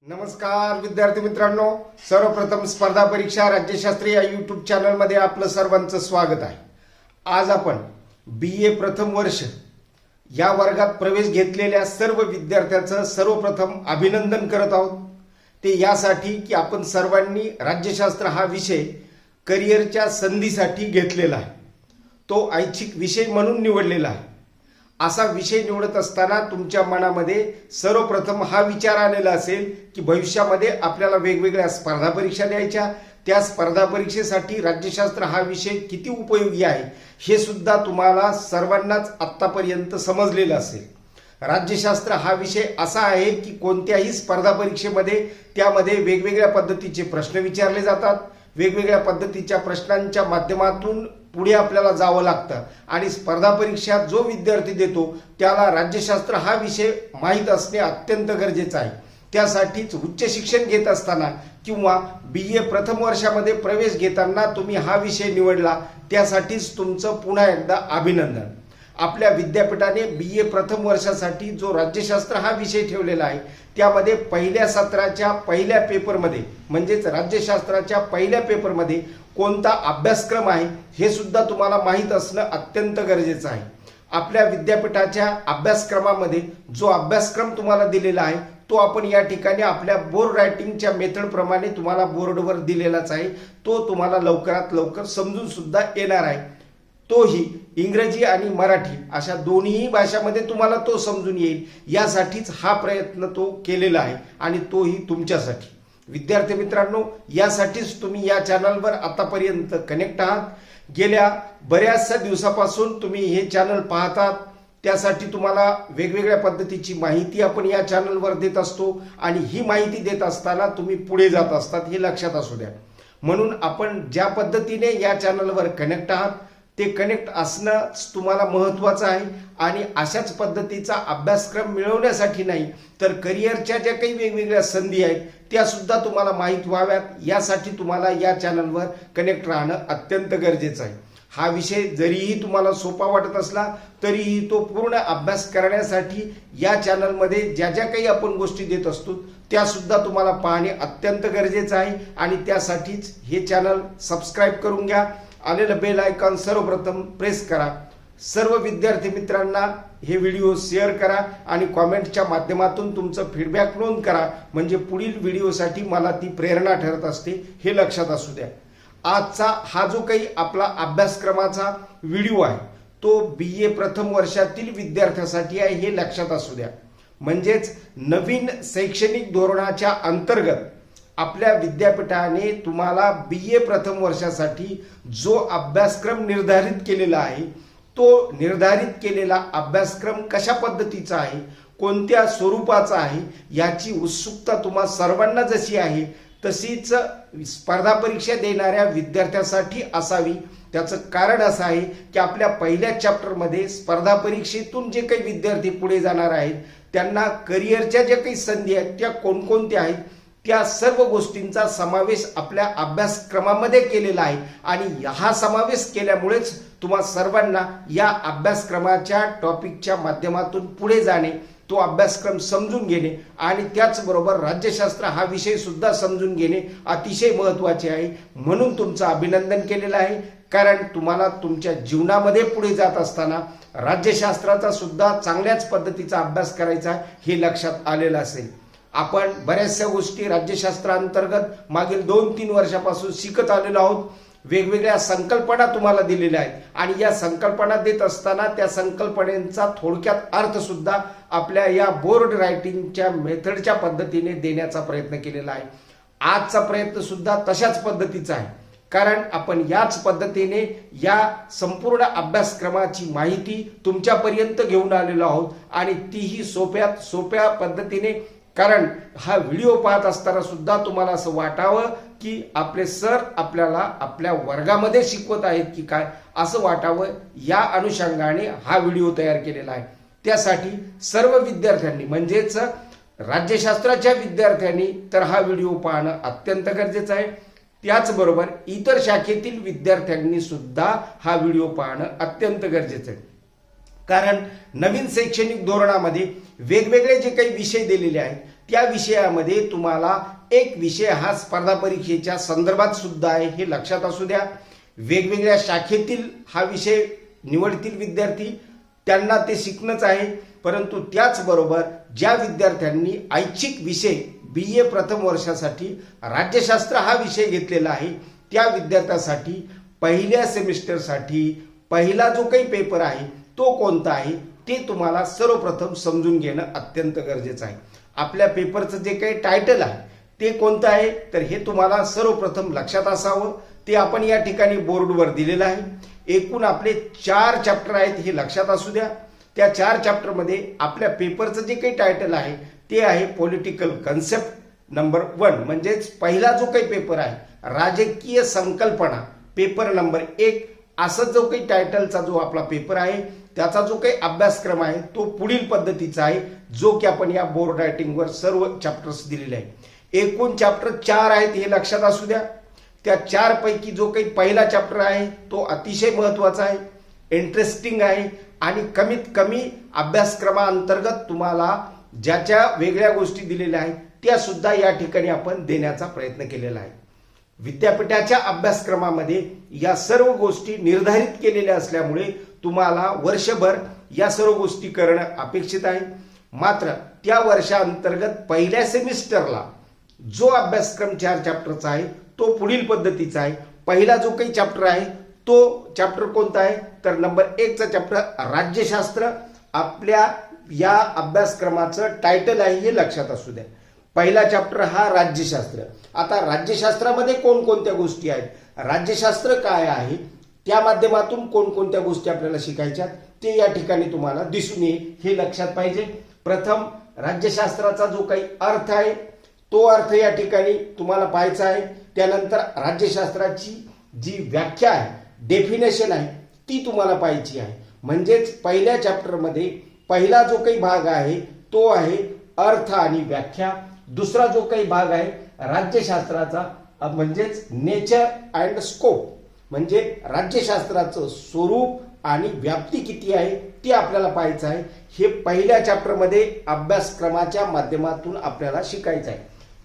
नमस्कार विद्यार्थी मित्रांनो, सर्वप्रथम स्पर्धा परीक्षा राज्यशास्त्री या यूट्यूब चॅनलमध्ये आपलं सर्वांचं स्वागत आहे। आज आपण BA प्रथम वर्ष या वर्गात प्रवेश घेतलेल्या सर्व विद्यार्थ्यांचं सर्वप्रथम अभिनंदन करत आहोत। ते यासाठी की आपण सर्वांनी राज्यशास्त्र हा विषय करिअरच्या संधीसाठी घेतलेला आहे, तो ऐच्छिक विषय म्हणून निवडलेला आहे। असा विषय निवडत असताना तुमच्या मनामध्ये सर्वप्रथम हा विचार आलेला असेल की भविष्यामध्ये आपल्याला वेगवेगळ्या स्पर्धा परीक्षा द्यायच्या, त्या स्पर्धा परीक्षेसाठी राज्यशास्त्र हा विषय किती उपयोगी आहे हे सुद्धा तुम्हाला सर्वांनाच आतापर्यंत समजलेलं असेल। राज्यशास्त्र हा विषय असा आहे की कोणत्याही स्पर्धा परीक्षेमध्ये त्यामध्ये वेगवेगळ्या पद्धतीचे प्रश्न विचारले जातात, वेगवेगळ्या पद्धतीच्या प्रश्नांच्या माध्यमातून पुढे आपल्याला जावं लागतं आणि स्पर्धा परीक्षा जो विद्यार्थी देतो त्याला राज्यशास्त्र हा विषय माहीत असणे अत्यंत गरजेचं आहे। त्यासाठीच उच्च शिक्षण घेत असताना किंवा BA प्रथम वर्षामध्ये प्रवेश घेताना तुम्ही हा विषय निवडला, त्यासाठीच तुमचं पुन्हा एकदा अभिनंदन। आपल्या विद्यापीठाने BA प्रथम वर्षासाठी जो राज्यशास्त्र हा विषय ठेवलेला आहे त्यामध्ये पहिल्या सत्राच्या पहिल्या पेपरमध्ये म्हणजेच राज्यशास्त्राच्या पहिल्या पेपरमध्ये कोणता अभ्यासक्रम आहे हे सुद्धा तुम्हाला माहीत असणं अत्यंत गरजेचं आहे। आपल्या विद्यापीठाच्या अभ्यासक्रमामध्ये जो अभ्यासक्रम तुम्हाला दिलेला आहे तो आपण या ठिकाणी आपल्या बोर्ड रायटिंगच्या मेथड प्रमाणे तुम्हाला बोर्डवर दिलेलाच आहे। तो तुम्हाला लवकरात लवकर समजून सुद्धा येणार आहे। तोही इंग्रजी आणि मराठी अशा दोन्ही भाषांमध्ये तुम्हाला तो समजून येईल, यासाठीच हा प्रयत्न तो केलेला आहे आणि तोही तुमच्यासाठी। विद्यार्थी मित्रांनो, यासाठीच तुम्ही या चॅनलवर आतापर्यंत कनेक्ट आहात। गेल्या बऱ्याचशा दिवसापासून तुम्ही हे चॅनल पाहतात, त्यासाठी तुम्हाला वेगवेगळ्या पद्धतीची माहिती आपण या चॅनलवर देत असतो आणि ही माहिती देत असताना तुम्ही पुढे जात असतात, हे लक्षात असू द्या। म्हणून आपण ज्या पद्धतीने या चॅनलवर कनेक्ट आहात ते कनेक्ट असणं तुम्हाला महत्त्वाचं आहे आणि अशाच पद्धतीचा अभ्यासक्रम मिळवण्यासाठी नाही तर करिअरच्या ज्या काही वेगवेगळ्या संधी आहेत त्या सुद्धा तुम्हाला माहीत व्हाव्यात, यासाठी तुम्हाला या चॅनलवर कनेक्ट राहणं अत्यंत गरजेचं आहे। हा विषय जरीही तुम्हाला सोपा वाटत असला तरीही तो पूर्ण अभ्यास करण्यासाठी या चॅनलमध्ये ज्या ज्या काही आपण गोष्टी देत असतो त्या सुद्धा तुम्हाला पाहणे अत्यंत गरजेचं आहे आणि त्यासाठीच हे चॅनल सबस्क्राईब करून घ्या। आलेलं बेल आयकॉन सर्वप्रथम प्रेस करा। सर्व विद्यार्थी मित्रांना हे व्हिडिओ शेअर करा आणि कॉमेंटच्या माध्यमातून तुमचं फीडबॅक नोंद करा, म्हणजे पुढील व्हिडिओसाठी मला ती प्रेरणा ठरत असते, हे लक्षात असू द्या। आजचा हा जो काही आपला अभ्यासक्रमाचा व्हिडिओ आहे तो BA प्रथम वर्षातील विद्यार्थ्यांसाठी आहे, हे लक्षात असू द्या। म्हणजेच नवीन शैक्षणिक धोरणाच्या अंतर्गत आपल्या विद्यापीठाने तुम्हाला BA प्रथम वर्षासाठी जो अभ्यासक्रम निर्धारित केलेला आहे तो निर्धारित केलेला अभ्यासक्रम कशा पद्धतीचा आहे, कोणत्या स्वरूपाचा आहे, याची उत्सुकता तुम्हा सर्वांना जशी आहे तशीच स्पर्धा परीक्षा देणाऱ्या विद्यार्थ्यांसाठी असावी। त्याचं कारण असं आहे की आपल्या पहिल्या चॅप्टरमध्ये स्पर्धा परीक्षेतून जे काही विद्यार्थी पुढे जाणार आहेत त्यांना करिअरच्या ज्या काही संधी आहेत त्या कोणकोणत्या आहेत त्या सर्व गोष्टींचा समावेश आपल्या अभ्यासक्रमामध्ये केलेला आहे आणि हा समावेश केल्यामुळेच तुम्हा सर्वांना या अभ्यासक्रमाच्या टॉपिकच्या माध्यमातून पुढे जाणे, तो अभ्यासक्रम समजून घेणे आणि त्याचबरोबर राज्यशास्त्र हा विषय सुद्धा समजून घेणे अतिशय महत्त्वाचे आहे। म्हणून तुमचं अभिनंदन केलेलं आहे, कारण तुम्हाला तुमच्या जीवनामध्ये पुढे जात असताना राज्यशास्त्राचा सुद्धा चांगल्याच पद्धतीचा अभ्यास करायचा हे लक्षात आलेलं असेल। आपण बऱ्याचशा गोष्टी राज्यशास्त्रांतर्गत मागील 2-3 वर्षापासून शिकत आलेलो आहोत। वेगवेगळ्या संकल्पना तुम्हाला दिलेल्या आहेत आणि या संकल्पना देत असताना त्या संकल्पनेचा थोडक्यात अर्थ सुद्धा आपल्या या बोर्ड रायटिंगच्या मेथडच्या पद्धतीने देण्याचा प्रयत्न केलेला आहे। आजचा प्रयत्न सुद्धा तशाच पद्धतीचा आहे, कारण आपण याच पद्धतीने या संपूर्ण अभ्यासक्रमाची माहिती तुमच्यापर्यंत घेऊन आलेलो आहोत आणि तीही सोप्यात सोप्या पद्धतीने। कारण हा व्हिडिओ पाहत असताना सुद्धा तुम्हाला असं वाटावं की आपले सर आपल्याला आपल्या वर्गामध्ये शिकवत आहेत की काय, असं वाटावं, या अनुषंगाने हा व्हिडिओ तयार केलेला आहे। त्यासाठी सर्व विद्यार्थ्यांनी म्हणजेच राज्यशास्त्राच्या विद्यार्थ्यांनी तर हा व्हिडिओ पाहणं अत्यंत गरजेचं आहे। त्याचबरोबर इतर शाखेतील विद्यार्थ्यांनी सुद्धा हा व्हिडिओ पाहणं अत्यंत गरजेचं आहे, कारण नवीन शैक्षणिक धोरणामध्ये वेगवेगळे जे काही विषय दिलेले आहेत त्या विषयामध्ये तुम्हाला एक विषय हा स्पर्धा परीक्षेच्या संदर्भात सुद्धा आहे हे लक्षात असू द्या. वेगवेगळ्या शाखेतील हा विषय निवडतील विद्यार्थी त्यांना ते शिकणंच आहे. परंतु त्याचबरोबर ज्या विद्यार्थ्यांनी ऐच्छिक विषय BA प्रथम वर्षासाठी राज्यशास्त्र हा विषय घेतलेला आहे त्या विद्यार्थ्यासाठी पहिल्या सेमिस्टरसाठी पहिला जो काही पेपर आहे तो कोणता आहे ते तुम्हाला सर्वप्रथम समजून घेणं अत्यंत गरजेचं आहे. आपल्या पेपरचं जे काही टायटल आहे ते कोणतं आहे तर हे तुम्हाला सर्वप्रथम लक्षात असावं. ते आपण या ठिकाणी बोर्डवर दिलेलं आहे. एकूण आपले 4 चॅप्टर आहेत हे लक्षात असू द्या. त्या 4 चॅप्टरमध्ये आपल्या पेपरचं जे काही टायटल आहे ते आहे पॉलिटिकल कन्सेप्ट नंबर 1 म्हणजेच पहिला जो काही पेपर आहे राजकीय संकल्पना पेपर नंबर 1 असं जो काही टायटलचा जो आपला पेपर आहे त्याचा जो काही अभ्यासक्रम आहे तो पुढील पद्धतीचा आहे जो की आपण या बोर्ड रायटिंगवर सर्व चॅप्टर्स दिलेले आहे. एकूण चॅप्टर 4 आहेत हे लक्षात असू द्या. त्या 4 पैकी जो काही पहिला चॅप्टर आहे तो अतिशय महत्वाचा आहे, इंटरेस्टिंग आहे आणि कमीत कमी अभ्यासक्रमाअंतर्गत तुम्हाला ज्याच्या वेगळ्या गोष्टी दिलेल्या आहेत त्या सुद्धा या ठिकाणी आपण देण्याचा प्रयत्न केलेला आहे. विद्यापीठाच्या अभ्यासक्रमामध्ये या सर्व गोष्टी निर्धारित केलेल्या असल्यामुळे तुम्हाला वर्षभर या सर्व गोष्टी करणं अपेक्षित आहे. मात्र त्या वर्षाअंतर्गत पहिल्या सेमिस्टरला जो अभ्यासक्रम 4 चॅप्टरचा आहे तो पुढील पद्धतीचा आहे. पहिला जो काही चॅप्टर आहे तो चॅप्टर कोणता आहे तर नंबर 1 चा चॅप्टर राज्यशास्त्र. आपल्या या अभ्यासक्रमाचं टायटल आहे हे लक्षात असू द्या. पहिला चॅप्टर हा राज्यशास्त्र. आता राज्यशास्त्रामध्ये कोणकोणत्या गोष्टी आहेत, राज्यशास्त्र काय आहे, त्या माध्यमातून कोणकोणत्या गोष्टी आपल्याला शिकायच्या ते या ठिकाणी तुम्हाला दिसून येईल हे लक्षात पाहिजे. प्रथम राज्यशास्त्राचा जो काही अर्थ आहे तो अर्थ या ठिकाणी तुम्हाला पाहायचा आहे. त्यानंतर राज्यशास्त्राची जी व्याख्या आहे डेफिनेशन आहे ती तुम्हाला पाहायची आहे. म्हणजेच पहिल्या चॅप्टरमध्ये पहिला जो काही भाग आहे तो आहे अर्थ आणि व्याख्या. दुसरा जो काही भाग आहे राज्यशास्त्राचा म्हणजेच नेचर अँड स्कोप म्हणजे राज्यशास्त्राचं स्वरूप आणि व्याप्ती किती आहे ते आपल्याला पाहायचं आहे. हे पहिल्या चॅप्टरमध्ये अभ्यासक्रमाच्या माध्यमातून आपल्याला शिकायचं आहे.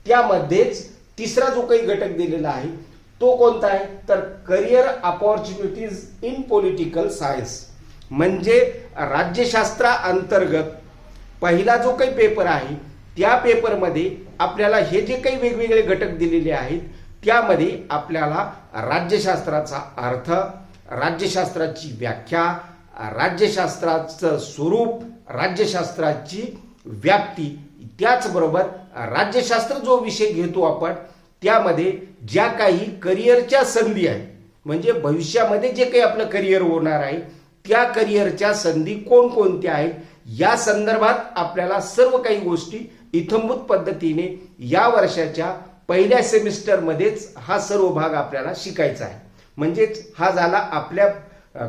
त्यामध्येच तिसरा जो काही घटक दिलेला आहे तो कोणता आहे तर career opportunities in political science. म्हणजे राज्यशास्त्राअंतर्गत पहिला जो काही पेपर आहे त्या पेपरमध्ये आपल्याला हे जे काही वेगवेगळे घटक दिलेले आहेत त्यामध्ये आपल्याला राज्यशास्त्राचा अर्थ, राज्यशास्त्राची व्याख्या, राज्यशास्त्राचं स्वरूप, राज्यशास्त्राची व्याप्ती, त्याचबरोबर राज्यशास्त्र जो विषय घेतो आपण त्यामध्ये ज्या काही करिअरच्या संधी आहेत म्हणजे भविष्यामध्ये जे काही आपलं करिअर होणार आहे त्या करिअरच्या संधी कोणकोणत्या आहेत या संदर्भात आपल्याला सर्व काही गोष्टी इत्थंभूत पद्धतीने या वर्षाच्या पहिल्या सेमिस्टरमध्येच हा सर्व भाग आपल्याला शिकायचा आहे. म्हणजेच हा झाला आपल्या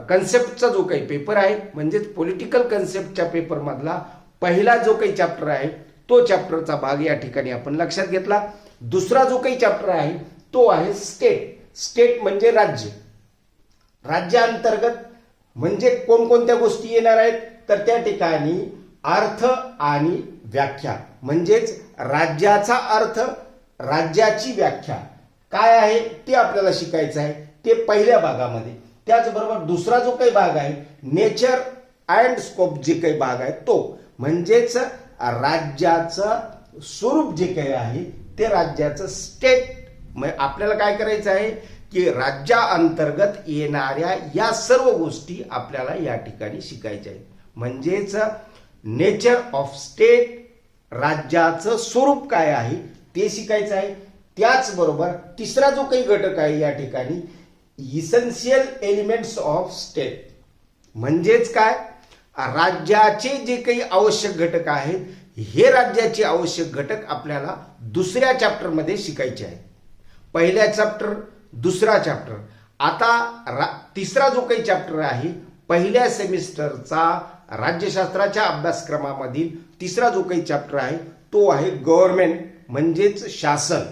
कन्सेप्टचा जो काही पेपर आहे म्हणजेच पॉलिटिकल कन्सेप्टच्या पेपरमधला पहिला जो काही चॅप्टर आहे तो चॅप्टरचा भाग या ठिकाणी आपण लक्षात घेतला. दुसरा जो काही चॅप्टर आहे तो आहे स्टेट. स्टेट म्हणजे राज्य. राज्याअंतर्गत म्हणजे कोणकोणत्या गोष्टी येणार आहेत तर त्या ठिकाणी अर्थ आणि व्याख्या म्हणजेच राज्याचा अर्थ, राज्याची व्याख्या काय आहे ते आपल्याला शिकायचं आहे ते पहिल्या भागामध्ये. त्याचबरोबर दुसरा जो काही भाग आहे नेचर अँड स्कोप जे काही भाग आहे तो म्हणजेच राज्याचं स्वरूप जे काही आहे ते राज्याचं स्टेट. आपल्याला काय करायचं आहे की राज्याअंतर्गत येणाऱ्या या सर्व गोष्टी आपल्याला या ठिकाणी शिकायच्या आहेत. म्हणजेच नेचर ऑफ स्टेट, राज्याचं स्वरूप काय आहे ते शिकायचं आहे. त्याचबरोबर तिसरा जो काही घटक आहे या ठिकाणी इसेन्शियल एलिमेंट्स ऑफ स्टेट म्हणजेच काय राज्याचे जे काही आवश्यक घटक आहेत हे राज्याचे आवश्यक घटक आपल्याला दुसऱ्या चॅप्टरमध्ये शिकायचे आहेत. पहिल्या चॅप्टर, दुसरा चॅप्टर. आता तिसरा जो काही चॅप्टर आहे पहिल्या सेमिस्टरचा राज्यशास्त्राच्या अभ्यासक्रमामधील तिसरा जो काही चॅप्टर आहे तो आहे गव्हर्नमेंट म्हणजेच शासन.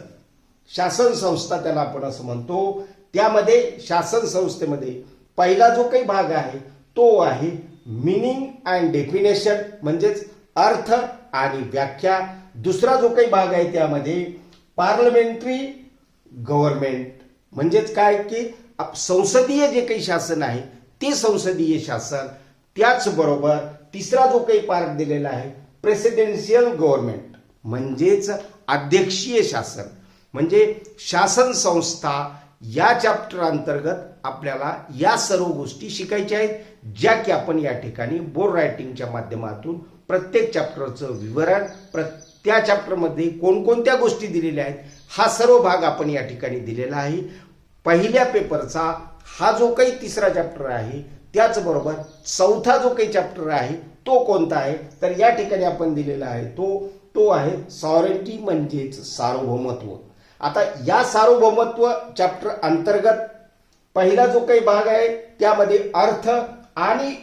शासन संस्था त्याला आपण असं म्हणतो. त्यामध्ये शासन संस्थेमध्ये पहिला जो काही भाग आहे तो आहे मीनिंग अँड डेफिनेशन म्हणजेच अर्थ आणि व्याख्या. दुसरा जो काही भाग आहे त्यामध्ये पार्लमेंटरी गव्हर्नमेंट म्हणजेच काय की संसदीय जे काही शासन आहे ते संसदीय शासन, त्याचबरोबर तिसरा जो काही पार्ट दिलेला आहे प्रेसिडेन्शियल गव्हर्नमेंट म्हणजेच अध्यक्षीय शासन, म्हणजे शासन संस्था। या चॅप्टर अंतर्गत आपल्याला या सर्व गोष्टी शिकायच्या आहेत, ज्या की आपण या ठिकाणी बोर्ड रायटिंगच्या माध्यमातून प्रत्येक चॅप्टरचं विवरण, त्या चॅप्टरमध्ये कोणकोणत्या गोष्टी दिलेल्या आहेत हा सर्व भाग आपण या ठिकाणी दिलेला आहे। पहिल्या पेपरचा हा जो काही तिसरा चॅप्टर आहे, त्याचबरोबर चौथा जो काही चॅप्टर आहे तो कोणता आहे तर या ठिकाणी आपण दिलेला आहे तो आहे सॉव्हरेनिटी म्हणजेच सार्वभौमत्व। आता या सार्वभौमत्व चॅप्टर अंतर्गत पहिला जो काही भाग आहे त्यामध्ये अर्थ आणि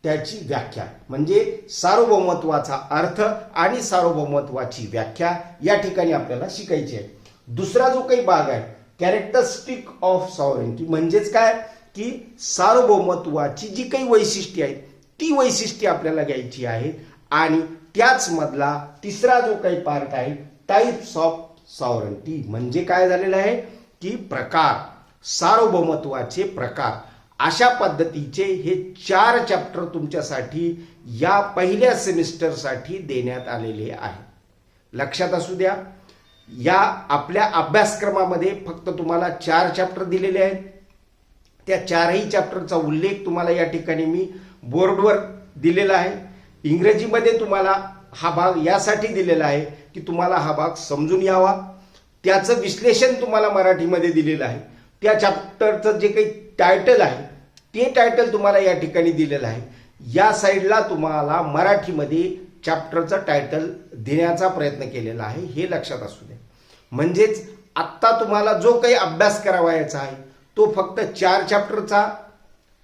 त्याची व्याख्या म्हणजे सार्वभौमत्वाचा अर्थ आणि सार्वभौमत्वाची व्याख्या या ठिकाणी आपल्याला शिकायची आहे। दुसरा जो काही भाग आहे कॅरेक्टरिस्टिक ऑफ सॉव्हरेनिटी म्हणजेच काय की सार्वभौमत्वाची जी काही वैशिष्ट्ये आहेत ती वैशिष्ट्ये आपल्याला घ्यायची आहे। आणि त्याच मधला तिसरा जो काही पार्ट आहे टाइप्स ऑफ सॉव्हरेनिटी म्हणजे काय झालेलं आहे की प्रकार, सार्वभौमत्वाचे प्रकार। अशा पद्धतीचे हे 4 चॅप्टर तुमच्यासाठी या पहिल्या सेमिस्टरसाठी देण्यात आलेले आहे। लक्षात असू द्या, या आपल्या अभ्यासक्रमामध्ये फक्त तुम्हाला 4 चॅप्टर दिलेले आहेत। त्या 4ही चॅप्टरचा उल्लेख तुम्हाला या ठिकाणी मी बोर्डवर दिलेला आहे। इंग्रजीमध्ये तुम्हाला हा भाग यासाठी दिलेला आहे की तुम्हाला हा भाग समजून यावा, त्याचं विश्लेषण तुम्हाला मराठीमध्ये दिलेलं आहे। त्या चॅप्टरचं जे काही टायटल आहे ते टायटल तुम्हाला या ठिकाणी दिलेलं आहे। या साईडला तुम्हाला मराठीमध्ये चॅप्टरचं टायटल देण्याचा प्रयत्न केलेला आहे, हे लक्षात असू द्या। म्हणजेच आत्ता तुम्हाला जो काही अभ्यास करावायचा आहे तो फक्त 4 चॅप्टरचा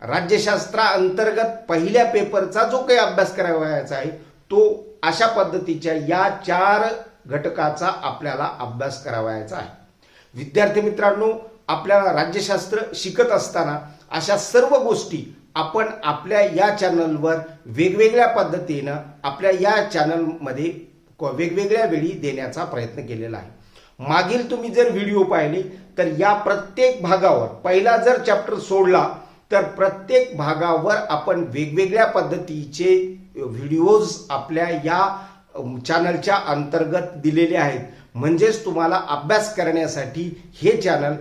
राज्यशास्त्रा अंतर्गत पहिल्या पेपरचा जो काही अभ्यास करावायचा आहे तो अशा पद्धतीच्या या 4 घटकाचा आपल्याला अभ्यास करावायचा आहे। विद्यार्थी मित्रांनो, आपल्याला राज्यशास्त्र शिकत असताना अशा सर्व गोष्टी आपण आपल्या या चॅनलवर वेगवेगळ्या पद्धतीनं आपल्या या चॅनलमध्ये वेगवेगळ्या वेळी देण्याचा प्रयत्न केलेला आहे। मागील तुम्ही जर व्हिडिओ पाहिले तर या प्रत्येक भागावर पहिला जर चॅप्टर सोडला तर प्रत्येक भागावर आपण वेगवेगळ्या पद्धतीचे व्हिडिओज आपल्या या चॅनलच्या अंतर्गत दिलेले आहेत। म्हणजेच तुम्हाला अभ्यास करण्यासाठी हे चॅनल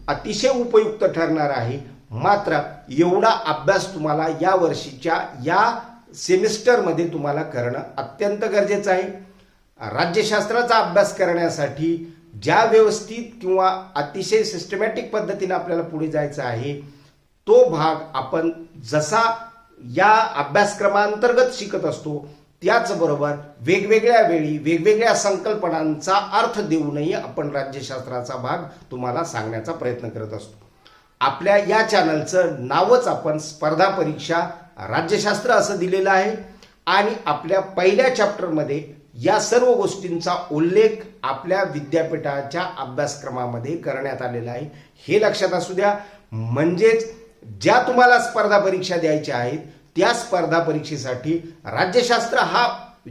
अतिशय उपयुक्त ठरणार आहे। मात्र एवढा अभ्यास तुम्हाला या वर्षीच्या या सेमिस्टरमध्ये तुम्हाला करणं अत्यंत गरजेचं आहे। राज्यशास्त्राचा अभ्यास करण्यासाठी ज्या व्यवस्थित किंवा अतिशय सिस्टमॅटिक पद्धतीने आपल्याला पुढे जायचं आहे तो भाग आपण जसा या अभ्यासक्रमांतर्गत शिकत असतो त्याचबरोबर वेगवेगळ्या वेळी वेगवेगळ्या संकल्पनांचा अर्थ देऊनही आपण राज्यशास्त्राचा भाग तुम्हाला सांगण्याचा प्रयत्न करत असतो। आपल्या या चॅनलचं नावच आपण स्पर्धा परीक्षा राज्यशास्त्र असं दिलेलं आहे आणि आपल्या पहिल्या चॅप्टरमध्ये या सर्व गोष्टींचा उल्लेख आपल्या विद्यापीठाच्या अभ्यासक्रमामध्ये करण्यात आलेला आहे, हे लक्षात असू द्या। म्हणजेच ज्या तुम्हाला स्पर्धा परीक्षा द्यायच्या आहेत त्या स्पर्धा परीक्षेसाठी राज्यशास्त्र हा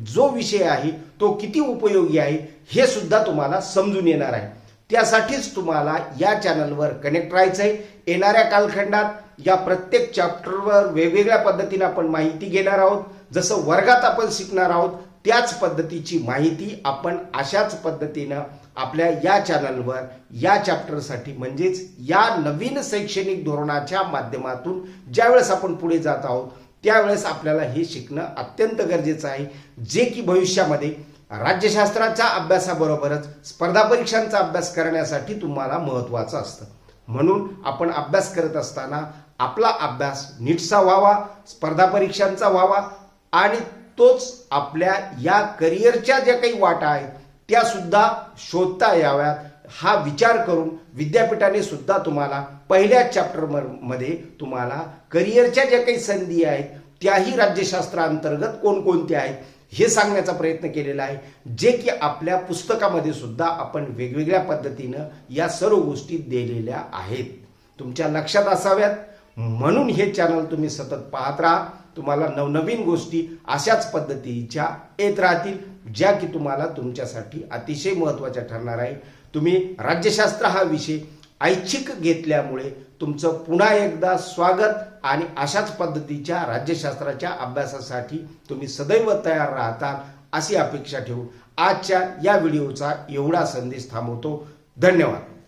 जो विषय आहे तो किती उपयोगी आहे हे सुद्धा तुम्हाला समजून येणार आहे। त्यासाठीच तुम्हाला या चॅनलवर कनेक्ट राहायचं आहे। येणाऱ्या कालखंडात या प्रत्येक चॅप्टरवर वेगवेगळ्या पद्धतीने आपण माहिती घेणार आहोत। जसं वर्गात आपण शिकणार आहोत त्याच पद्धतीची माहिती आपण अशाच पद्धतीनं आपल्या या चॅनलवर या चॅप्टरसाठी म्हणजेच या नवीन शैक्षणिक धोरणाच्या माध्यमातून ज्यावेळेस आपण पुढे जात आहोत त्यावेळेस आपल्याला हे शिकणं अत्यंत गरजेचं आहे, जे की भविष्यामध्ये राज्यशास्त्राच्या अभ्यासाबरोबरच स्पर्धा परीक्षांचा अभ्यास करण्यासाठी तुम्हाला महत्त्वाचं असतं। म्हणून आपण अभ्यास करत असताना आपला अभ्यास नीटसा व्हावा, स्पर्धा परीक्षांचा व्हावा आणि तोच आपल्या या करिअरच्या ज्या काही वाटा आहेत त्या सुद्धा शोधता याव्यात हा विचार करून विद्यापीठाने सुद्धा तुम्हाला पहिल्या चॅप्टरमध्ये तुम्हाला करिअरच्या ज्या काही संधी आहेत त्याही राज्यशास्त्रांतर्गत कोणकोणत्या आहेत हे सांगण्याचा प्रयत्न केलेला आहे, जे की आपल्या पुस्तकामध्ये सुद्धा आपण वेगवेगळ्या पद्धतीनं या सर्व गोष्टी दिलेल्या आहेत, तुमच्या लक्षात असाव्यात। म्हणून हे चॅनल तुम्ही सतत पाहत राहा। तुम्हाला नवनवीन गोष्टी अशाच पद्धतीच्या येत राहतील, ज्या की तुम्हाला तुमच्यासाठी अतिशय महत्त्वाच्या ठरणार आहे. तुम्ही राज्यशास्त्र हा विषय ऐच्छिक घेतल्यामुळे तुमचं पुन्हा एकदा स्वागत आणि अशाच पद्धतीच्या राज्यशास्त्राच्या अभ्यासासाठी तुम्ही सदैव तयार राहता अशी अपेक्षा ठेवून आजच्या या व्हिडिओचा एवढा संदेश थांबवतो. धन्यवाद.